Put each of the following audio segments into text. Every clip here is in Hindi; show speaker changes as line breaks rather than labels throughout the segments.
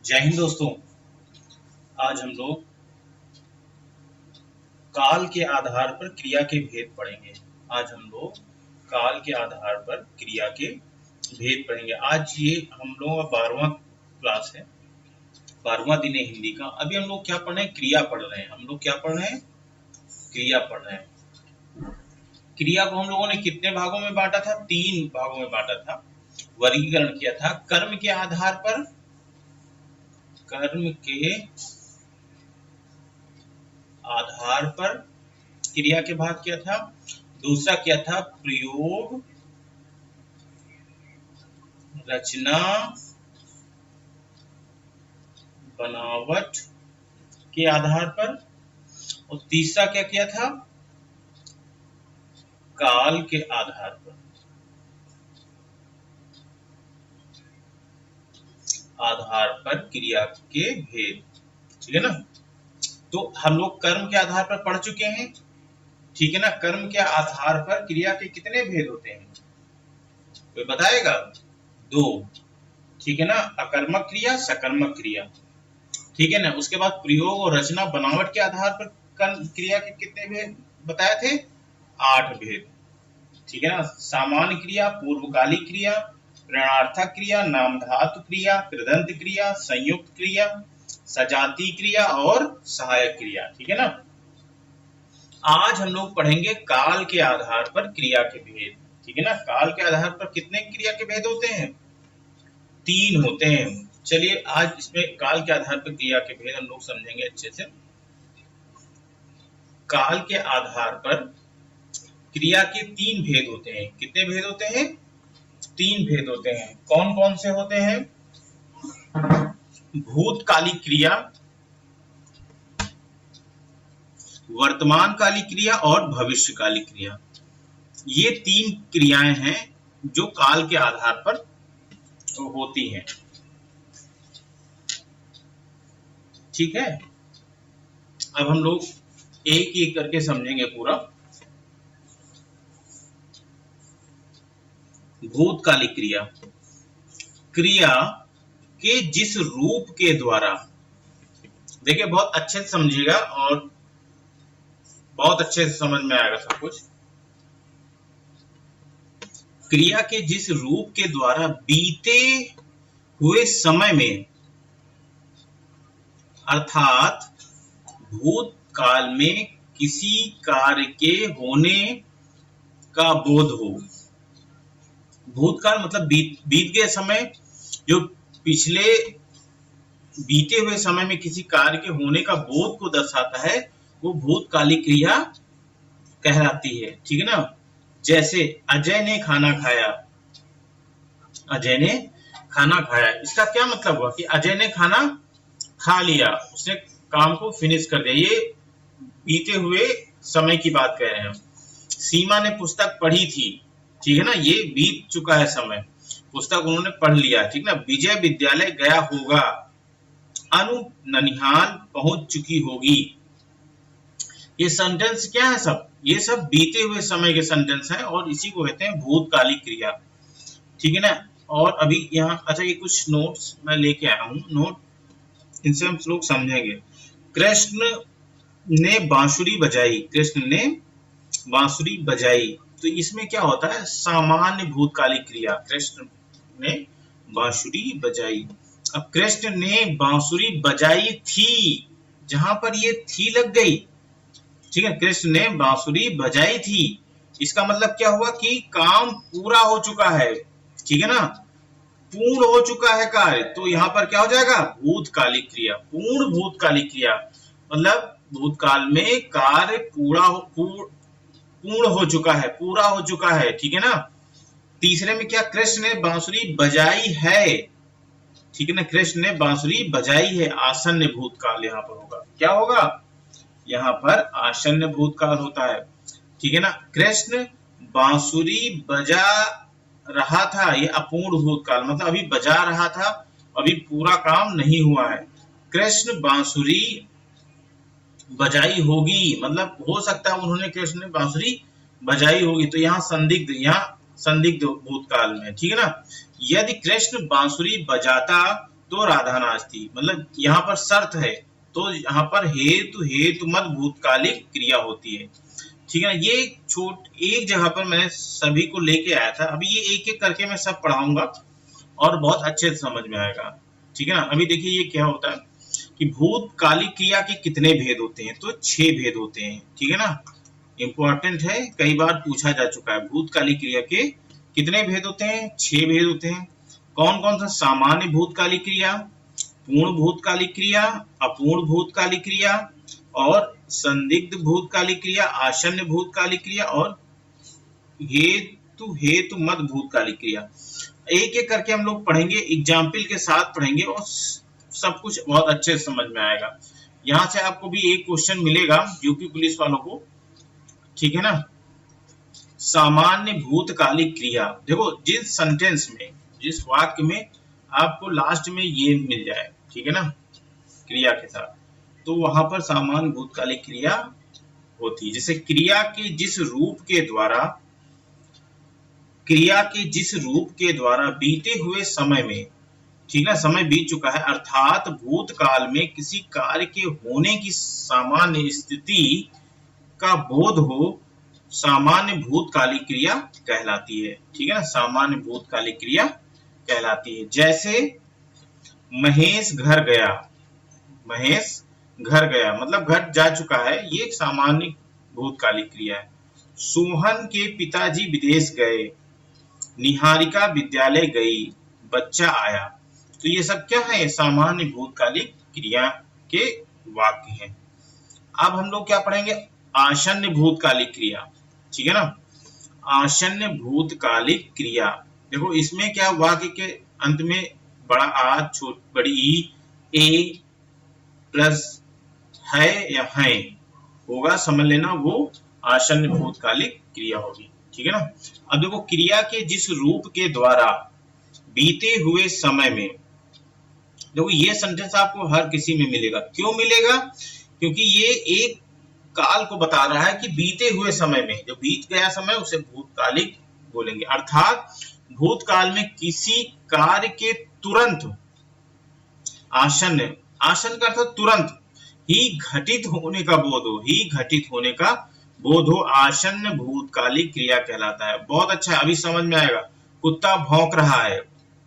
जय हिंद दोस्तों। आज हम लोग काल के आधार पर क्रिया के भेद पढ़ेंगे। आज हम लोग काल के आधार पर क्रिया के भेद पढ़ेंगे। आज ये हम लोगों का 12वां क्लास है, 12वां दिन है हिंदी का। अभी हम लोग क्या पढ़ रहे हैं? क्रिया पढ़ रहे हैं। हम लोग क्या पढ़ रहे हैं? क्रिया पढ़ रहे हैं। क्रिया को हम लोगों ने कितने भागों में बांटा था? 3 भागों में बांटा था, वर्गीकरण किया था। कर्म के आधार पर, कर्म के आधार पर क्रिया के भाग किया था। दूसरा क्या था? प्रयोग, रचना, बनावट के आधार पर। और तीसरा क्या किया था? काल के आधार पर। आधार पर क्रिया के भेद, ठीक है ना। तो हम लोग कर्म के आधार पर पढ़ चुके हैं, ठीक है ना। कर्म के आधार पर क्रिया के कितने भेद होते हैं? कोई बताएगा? 2, ठीक है ना। अकर्मक क्रिया, सकर्मक क्रिया, ठीक है ना। उसके बाद प्रयोग और रचना, बनावट के आधार पर क्रिया के कितने भेद बताए थे? 8 भेद, ठीक है ना। सामान्य क्रिया, पूर्वकालिक क्रिया, ऋणार्थक क्रिया, नामधातु क्रिया, कृदंत क्रिया, संयुक्त क्रिया, सजातीय क्रिया और सहायक क्रिया, ठीक है ना। आज हम लोग पढ़ेंगे काल के आधार पर क्रिया के भेद, ठीक है ना। काल के आधार पर कितने क्रिया के भेद होते हैं? 3 होते हैं। चलिए आज इसमें काल के आधार पर क्रिया के भेद हम लोग समझेंगे अच्छे से। काल के आधार पर क्रिया के 3 भेद होते हैं। कितने भेद होते हैं? 3 भेद होते हैं। कौन कौन से होते हैं? भूतकालिक क्रिया, वर्तमानकालिक क्रिया और भविष्यकालिक क्रिया। ये 3 क्रियाएं हैं जो काल के आधार पर होती हैं, ठीक है। अब हम लोग एक एक करके समझेंगे पूरा। भूतकालिक क्रिया, क्रिया के जिस रूप के द्वारा, देखिए बहुत अच्छे से समझिएगा और बहुत अच्छे से समझ में आएगा सब कुछ। क्रिया के जिस रूप के द्वारा बीते हुए समय में, अर्थात भूतकाल में किसी कार्य के होने का बोध हो। भूतकाल मतलब बीत गए समय, जो पिछले बीते हुए समय में किसी कार्य के होने का बोध को दर्शाता है, वो भूतकालिक क्रिया कहलाती है, ठीक है ना। जैसे अजय ने खाना खाया, अजय ने खाना खाया, इसका क्या मतलब हुआ कि अजय ने खाना खा लिया, उसने काम को फिनिश कर दिया। ये बीते हुए समय की बात कह रहे हैं। सीमा ने पुस्तक पढ़ी थी, ठीक है ना, ये बीत चुका है समय, पुस्तक उन्होंने पढ़ लिया, ठीक ना। विजय विद्यालय गया होगा, अनु ननिहाल पहुंच चुकी होगी। ये सेंटेंस क्या है? सब ये सब बीते हुए समय के सेंटेंस हैं और इसी को कहते हैं भूतकालिक क्रिया, ठीक है ना। और अभी यहाँ अच्छा ये कुछ नोट्स मैं लेके आया हूँ, नोट, इनसे हम लोग समझेंगे। कृष्ण ने बांसुरी बजाई, कृष्ण ने बांसुरी बजाई, तो इसमें क्या होता है? सामान्य भूतकालिक क्रिया, कृष्ण ने बांसुरी बजाई। अब कृष्ण ने बांसुरी बजाई थी, जहां पर ये थी लग गई, ठीक है। कृष्ण ने बांसुरी बजाई थी, इसका मतलब क्या हुआ कि काम पूरा हो चुका है, ठीक है ना, पूर्ण हो चुका है कार्य। तो यहाँ पर क्या हो जाएगा? भूतकालिक क्रिया, पूर्ण भूतकालिक क्रिया, मतलब भूतकाल में कार्य पूर्ण हो चुका है, पूरा हो चुका है, ठीक है ना। तीसरे में क्या? कृष्ण ने बांसुरी बजाई है, ठीक है ना, कृष्ण ने बांसुरी बजाई है, आसन्न भूतकाल यहाँ पर होगा। क्या होगा? यहाँ पर आसन्न भूतकाल होता है, ठीक है ना। कृष्ण बांसुरी बजा रहा था, ये अपूर्ण भूतकाल, मतलब अभी बजा रहा था, अभी पूरा काम नहीं हुआ है। कृष्ण बांसुरी बजाई होगी, मतलब हो सकता है उन्होंने, कृष्ण ने बांसुरी बजाई होगी, तो यहाँ संदिग्ध भूतकाल में, ठीक है ना। यदि कृष्ण बांसुरी बजाता तो राधा नाचती, मतलब यहाँ पर शर्त है, तो यहाँ पर हेतु हेतु मत भूतकालिक क्रिया होती है। ठीक है ना, ये एक जगह पर मैंने सभी को लेके आया था, अभी ये एक एक करके मैं सब पढ़ाऊंगा और बहुत अच्छे से समझ में आएगा। ठीक है ना, अभी देखिए ये क्या होता है कि भूतकालिक क्रिया के कितने भेद होते हैं, तो 6 भेद होते हैं। ठीक है ना, इंपॉर्टेंट है, कई बार पूछा जा चुका है। भूतकालिक क्रिया के कितने भेद होते हैं, 6 भेद होते हैं। कौन कौन सा? सामान्य भूतकालिक क्रिया, पूर्ण भूतकालिक क्रिया, अपूर्ण भूतकालिक क्रिया और संदिग्ध भूतकालिक क्रिया, आसन्न भूतकालिक क्रिया और हेतु हेतु मत भूतकालिक क्रिया। एक एक करके हम लोग पढ़ेंगे, एग्जाम्पल के साथ पढ़ेंगे और सब कुछ बहुत अच्छे से समझ में आएगा। यहाँ से आपको भी एक क्वेश्चन मिलेगा यूपी पुलिस वालों को। ठीक है ना, सामान्य भूतकालिक क्रिया, देखो जिस सेंटेंस में, जिस वाक्य में आपको लास्ट में ये मिल जाए, ठीक है ना, क्रिया के साथ, तो वहां पर सामान्य भूतकालिक क्रिया होती है। जैसे क्रिया के जिस रूप के द्वारा बीते हुए समय में, ठीक है, समय बीत चुका है, अर्थात भूतकाल में किसी कार्य के होने की सामान्य स्थिति का बोध हो, सामान्य भूतकालिक क्रिया कहलाती है। ठीक है ना, सामान्य भूतकालिक क्रिया कहलाती है। जैसे महेश घर गया, महेश घर गया मतलब घर जा चुका है, ये एक सामान्य भूतकालिक क्रिया है। सोहन के पिताजी विदेश गए, निहारिका विद्यालय गई, बच्चा आया, तो ये सब क्या है? सामान्य भूतकालिक क्रिया के वाक्य हैं। अब हम लोग क्या पढ़ेंगे? आसन्न भूतकालिक क्रिया। ठीक है ना, आसन्न भूतकालिक क्रिया, देखो इसमें क्या, वाक्य के अंत में बड़ा आ, बड़ी ई, ए प्लस है या है होगा, समझ लेना, वो आसन्न भूतकालिक क्रिया होगी। ठीक है ना, अब देखो क्रिया के जिस रूप के द्वारा बीते हुए समय में, देखो ये सेंटेंस आपको हर किसी में मिलेगा। क्यों मिलेगा? क्योंकि ये एक काल को बता रहा है कि बीते हुए समय में, जो बीत गया समय उसे भूतकालिक बोलेंगे। अर्थात भूतकाल में किसी कार्य के तुरंत, आसन्न, आसन्न का अर्थ तुरंत ही घटित होने का बोध हो, ही घटित होने का बोध हो, आसन्न भूतकालिक क्रिया कहलाता है। बहुत अच्छा है, अभी समझ में आएगा। कुत्ता भौंक रहा है,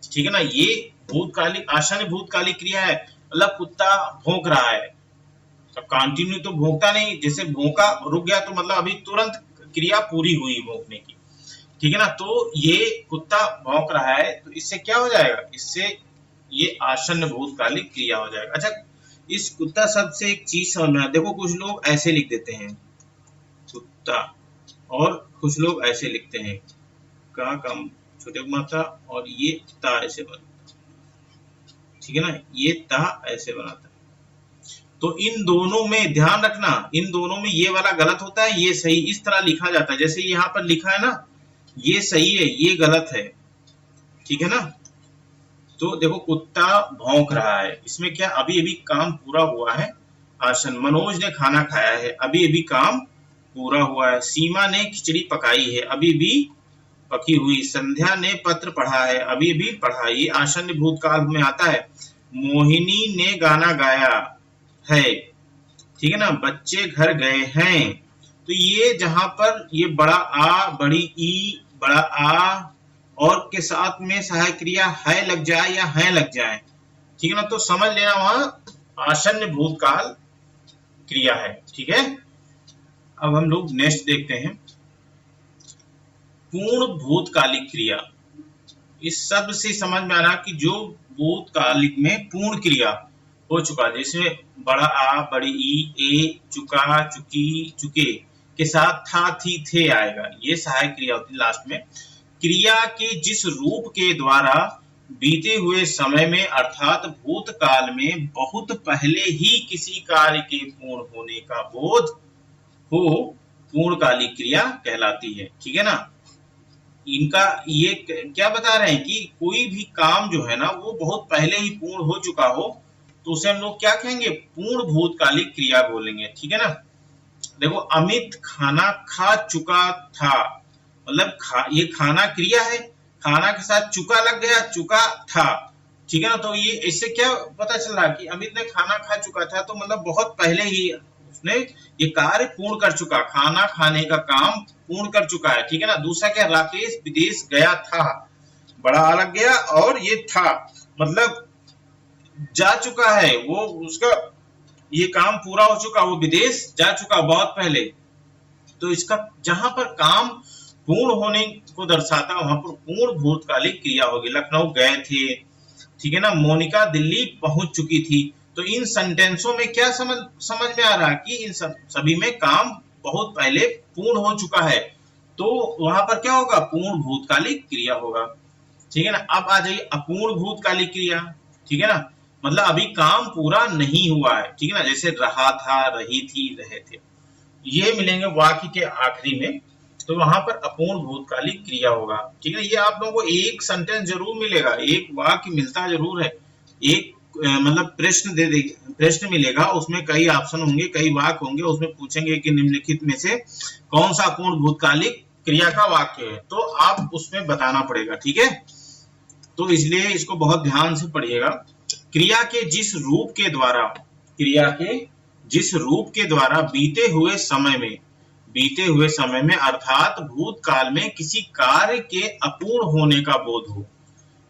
ठीक है ना, ये भूतकालिक, आसन्न भूतकालिक क्रिया है, मतलब कुत्ता भौंक रहा है। अब कंटिन्यू तो भौंकता नहीं, जैसे भौंका रुक गया तो मतलब अभी तुरंत क्रिया पूरी हुई भौंकने की। ठीक है ना, तो ये कुत्ता भौंक रहा है, तो इससे क्या हो जाएगा? इससे ये आसन्न भूतकालिक क्रिया हो जाएगा। अच्छा, इस कुत्ता शब्द से एक चीज समझ में, देखो कुछ लोग ऐसे लिख देते हैं कुत्ता, और कुछ लोग ऐसे लिखते हैं का कम छोटे मात्रा, और ये ता ऐसे बनता, ठीक है ना, ये ता ऐसे बनाता है। तो इन दोनों में ध्यान रखना, इन दोनों में ये वाला गलत होता है, ये सही, इस तरह लिखा जाता है। जैसे यहाँ पर लिखा है ना, ये सही है, ये गलत है। ठीक है ना, तो देखो कुत्ता भौंक रहा है, इसमें क्या, अभी अभी काम पूरा हुआ है, आसन। मनोज ने खाना खाया है, अभी अभी काम पूरा हुआ है। सीमा ने खिचड़ी पकाई है, अभी भी पकी हुई। संध्या ने पत्र पढ़ा है, अभी भी पढ़ा, ये आसन्न भूतकाल में आता है। मोहिनी ने गाना गाया है, ठीक है ना, बच्चे घर गए हैं, तो ये जहां पर ये बड़ा आ, बड़ी ई, बड़ा आ और के साथ में सहायक क्रिया है लग जाए या है लग जाए, ठीक है ना, तो समझ लेना वहां आसन्न भूतकाल क्रिया है। ठीक है, अब हम लोग नेक्स्ट देखते हैं, पूर्ण भूतकालिक क्रिया। इस शब्द से समझ में आ रहा कि जो भूतकालिक में पूर्ण क्रिया हो चुका, जिसमें बड़ा आ, बड़ी ई, ए, चुका, चुकी, चुके के साथ था, थी, थे आएगा, ये सहायक क्रिया होती है लास्ट में। क्रिया के जिस रूप के द्वारा बीते हुए समय में, अर्थात भूतकाल में बहुत पहले ही किसी कार्य के पूर्ण होने का बोध हो, पूर्णकालिक क्रिया कहलाती है। ठीक है ना, इनका ये क्या बता रहे हैं कि कोई भी काम जो है ना वो बहुत पहले ही पूर्ण हो चुका हो, तो उसे हम लोग क्या कहेंगे? पूर्ण भूतकालिक क्रिया बोलेंगे। ठीक है ना, देखो अमित खाना खा चुका था, मतलब ये खाना क्रिया है, खाना के साथ चुका लग गया, चुका था, ठीक है ना। तो ये इससे क्या पता चल रहा कि अमित ने खाना खा चुका था, तो मतलब बहुत पहले ही उसने ये कार्य पूर्ण कर चुका, खाना खाने का काम पूर्ण कर चुका है। ठीक है ना। दूसरा क्या, राकेश विदेश गया था, बड़ा अलग गया, और ये था मतलब जा चुका है, वो उसका ये काम पूरा हो चुका, वो विदेश जा चुका बहुत पहले। तो इसका जहां पर काम पूर्ण होने को दर्शाता वहां पर पूर्ण भूतकालिक क्रिया होगी। लखनऊ गए थे, ठीक है ना। मोनिका दिल्ली पहुंच चुकी थी। तो इन सेंटेंसों में क्या समझ में आ रहा है कि इन सभी में काम बहुत पहले पूर्ण हो चुका है, तो वहां पर क्या होगा, पूर्ण भूतकालिक क्रिया होगा। ठीक है ना। अब आ जाइए अपूर्ण भूतकालिक क्रिया। ठीक है ना, मतलब अभी काम पूरा नहीं हुआ है। ठीक है ना, जैसे रहा था, रही थी, रहे थे, ये मिलेंगे वाक्य के आखिरी में, तो वहां पर अपूर्ण भूतकालिक क्रिया होगा। ठीक है, ये आप लोगों को एक सेंटेंस जरूर मिलेगा, एक वाक्य मिलता जरूर है, एक मतलब प्रश्न मिलेगा, उसमें कई ऑप्शन होंगे, कई वाक्य होंगे, उसमें पूछेंगे कि निम्नलिखित में से कौन सा अपूर्ण भूतकालिक क्रिया का वाक्य है, तो आप उसमें बताना पड़ेगा। ठीक है, तो इसलिए इसको बहुत ध्यान से पढ़िएगा। क्रिया के जिस रूप के द्वारा, क्रिया के जिस रूप के द्वारा बीते हुए समय में अर्थात भूतकाल में किसी कार्य के अपूर्ण होने का बोध हो।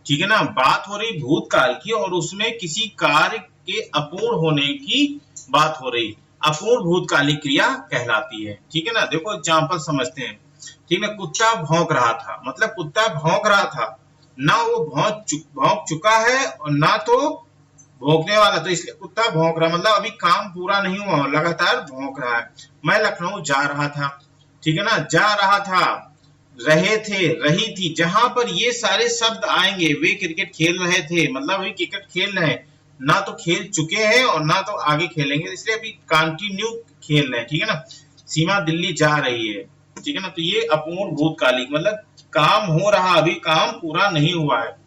ठीक है ना, बात हो रही भूतकाल की और उसमें किसी कार्य के अपूर्ण होने की बात हो रही, अपूर्ण भूतकालिक क्रिया कहलाती है। ठीक है ना, देखो एग्जांपल समझते हैं। ठीक है, कुत्ता भौंक रहा था, मतलब कुत्ता भौंक रहा था, ना वो भौंक चुका है और ना तो भौंकने वाला, तो इसलिए कुत्ता भौंक रहा, मतलब अभी काम पूरा नहीं हुआ, लगातार भौंक रहा है। मैं लखनऊ जा रहा था, ठीक है ना, जा रहा था, रहे थे, रही थी, जहां पर ये सारे शब्द आएंगे, वे क्रिकेट खेल रहे थे, मतलब अभी क्रिकेट खेल रहे हैं, ना तो खेल चुके हैं और ना तो आगे खेलेंगे, इसलिए अभी कंटिन्यू खेल रहे हैं। ठीक है ना, सीमा दिल्ली जा रही है। ठीक है ना, तो ये अपूर्ण भूतकालिक, मतलब काम हो रहा, अभी काम पूरा नहीं हुआ है।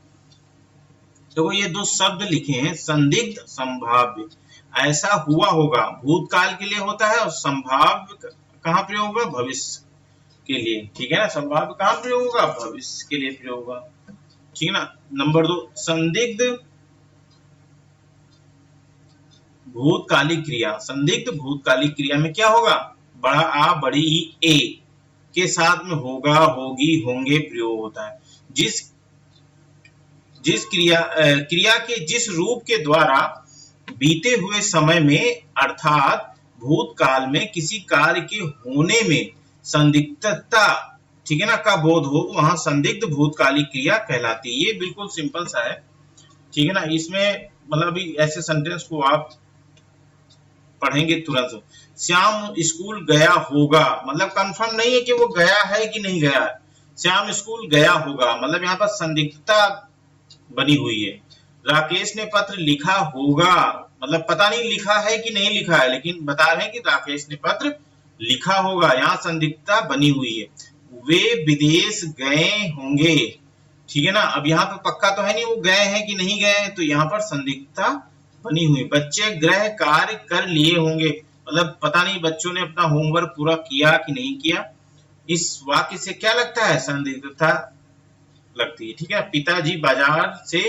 तो ये दो शब्द लिखे हैं, संदिग्ध, संभाव्य। ऐसा हुआ होगा भूतकाल के लिए होता है, और संभाव्य कहाँ प्रयोग होगा, भविष्य के लिए। ठीक है ना, संभाव्य कहाँ प्रयोग होगा, भविष्य के लिए प्रयोग होगा। ठीक है ना। नंबर 2, संदिग्ध भूतकालिक क्रिया। संदिग्ध भूतकालिक क्रिया में क्या होगा, बड़ा आ बड़ी ई ए के साथ में होगा, होगी, होंगे प्रयोग होता है। जिस जिस क्रिया के जिस रूप के द्वारा बीते हुए समय में अर्थात भूतकाल में किसी कार्य के होने में संदिग्धता, ठीक है ना, का बोध हो, वहां संदिग्ध भूतकालिक क्रिया कहलाती है। ये बिल्कुल सिंपल सा है। ठीक है ना, इसमें मतलब अभी ऐसे सेंटेंस को आप पढ़ेंगे तुरंत। श्याम स्कूल गया होगा, मतलब कंफर्म नहीं है कि वो गया है कि नहीं गया है, श्याम स्कूल गया होगा, मतलब यहाँ पर संदिग्धता बनी हुई है। राकेश ने पत्र लिखा होगा, मतलब पता नहीं लिखा है कि नहीं लिखा है, लेकिन बता रहे हैं कि राकेश ने पत्र लिखा होगा, यहाँ संदिग्धता बनी हुई है। वे विदेश गए होंगे, ठीक है ना, अब यहाँ पे पक्का तो है नहीं वो गए हैं कि नहीं गए हैं, तो यहाँ पर संदिग्धता बनी हुई। बच्चे गृह कार्य कर लिए होंगे, मतलब पता नहीं बच्चों ने अपना होमवर्क पूरा किया कि नहीं किया। इस वाक्य से क्या लगता है, संदिग्धता लगती है। ठीक है, पिताजी बाजार से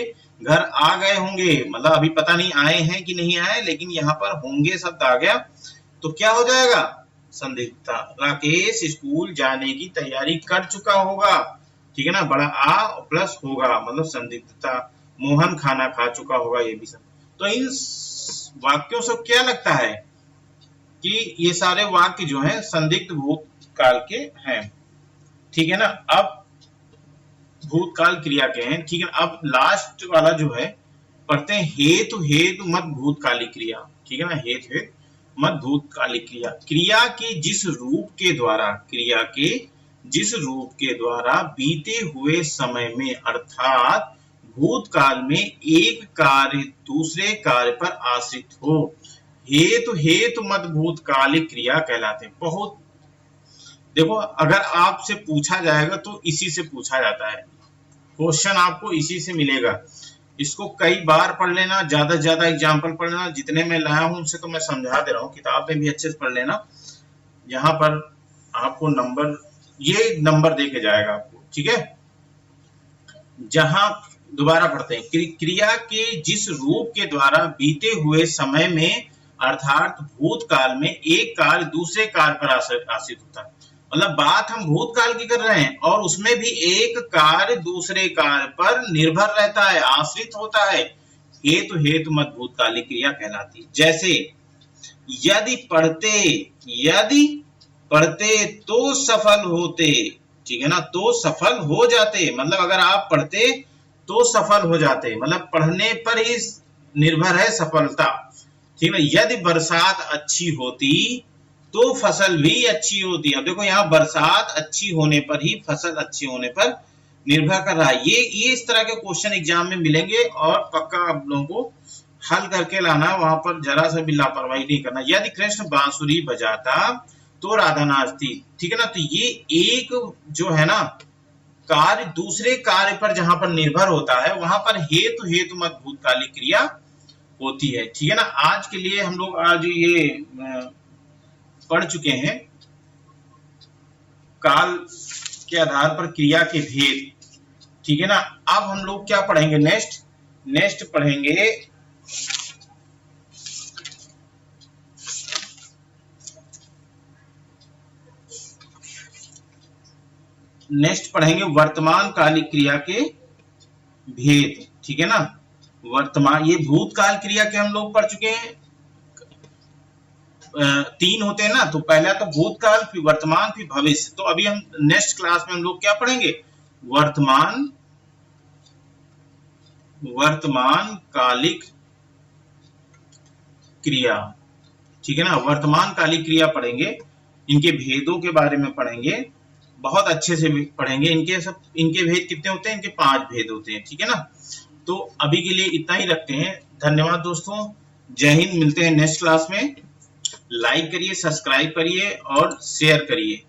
घर आ गए होंगे, मतलब अभी पता नहीं आए हैं कि नहीं आए, लेकिन यहाँ पर होंगे शब्द आ गया, तो क्या हो जाएगा, संदिग्धता। राकेश स्कूल जाने की तैयारी कर चुका होगा, ठीक है ना, बड़ा आ प्लस होगा, मतलब संदिग्धता। मोहन खाना खा चुका होगा, ये भी सब। तो इन वाक्यों से क्या लगता है कि ये सारे वाक्य जो हैं संदिग्ध भूतकाल के हैं। ठीक है ना, अब भूतकाल क्रिया के हैं। ठीक है, अब लास्ट वाला जो है पढ़ते हैं, हेतु हेतु मत भूतकालिक क्रिया। ठीक है ना, हेतु हेतु मत भूतकालिक क्रिया। क्रिया के जिस रूप के द्वारा, क्रिया के जिस रूप के द्वारा बीते हुए समय में अर्थात भूतकाल में एक कार्य दूसरे कार्य पर आश्रित हो, हेतु हेतु मत भूतकालिक क्रिया कहलाते हैं। बहुत देखो, अगर आपसे पूछा जाएगा तो इसी से पूछा जाता है, क्वेश्चन आपको इसी से मिलेगा। इसको कई बार पढ़ लेना, ज्यादा से ज्यादा एग्जाम्पल पढ़ लेना, जितने मैं लाया हूं उनसे तो मैं समझा दे रहा हूँ, किताब में भी अच्छे से पढ़ लेना। यहाँ पर आपको नंबर, ये नंबर देके जाएगा आपको। ठीक है, जहां दोबारा पढ़ते हैं। क्रिया के जिस रूप के द्वारा बीते हुए समय में अर्थात भूतकाल में एक कार्य दूसरे कार्य पर आश्रित होता है। मतलब बात हम भूतकाल की कर रहे हैं और उसमें भी एक कार्य दूसरे कार्य पर निर्भर रहता है, आश्रित होता है। हेतु हेतु मत भूतकालिक क्रिया कहलाती है। जैसे यदि पढ़ते तो सफल होते, ठीक है ना, तो सफल हो जाते, मतलब अगर आप पढ़ते तो सफल हो जाते, मतलब पढ़ने पर ही निर्भर है सफलता, ठीक है। यदि बरसात अच्छी होती तो फसल भी अच्छी होती। अब देखो यहाँ बरसात अच्छी होने पर ही फसल अच्छी होने पर निर्भर कर रहा है। ये इस तरह के क्वेश्चन एग्जाम में मिलेंगे और पक्का आप लोगों को हल करके लाना, वहां पर जरा सा भी लापरवाही नहीं करना। यदि कृष्ण बांसुरी बजाता तो राधा नाचती, ठीक है ना। तो ये एक जो है ना कार्य दूसरे कार्य पर जहां पर निर्भर होता है वहां पर हेतु हेतु मत भूतकालिक क्रिया होती है, ठीक है ना। आज के लिए हम लोग आज ये पढ़ चुके हैं काल के आधार पर क्रिया के भेद, ठीक है ना। अब हम लोग क्या पढ़ेंगे, नेक्स्ट पढ़ेंगे वर्तमान कालिक क्रिया के भेद, ठीक है ना। वर्तमान, ये भूतकाल क्रिया के हम लोग पढ़ चुके हैं, 3 होते हैं ना, तो पहला तो भूतकाल, फिर वर्तमान, फिर भविष्य। तो अभी हम नेक्स्ट क्लास में हम लोग क्या पढ़ेंगे, वर्तमान कालिक क्रिया, ठीक है ना। वर्तमान कालिक क्रिया पढ़ेंगे, इनके भेदों के बारे में पढ़ेंगे, बहुत अच्छे से पढ़ेंगे। इनके भेद कितने होते हैं, इनके 5 भेद होते हैं, ठीक है ना। तो अभी के लिए इतना ही रखते हैं। धन्यवाद दोस्तों, जय हिंद। मिलते हैं नेक्स्ट क्लास में। लाइक करिए, सब्सक्राइब करिए और शेयर करिए।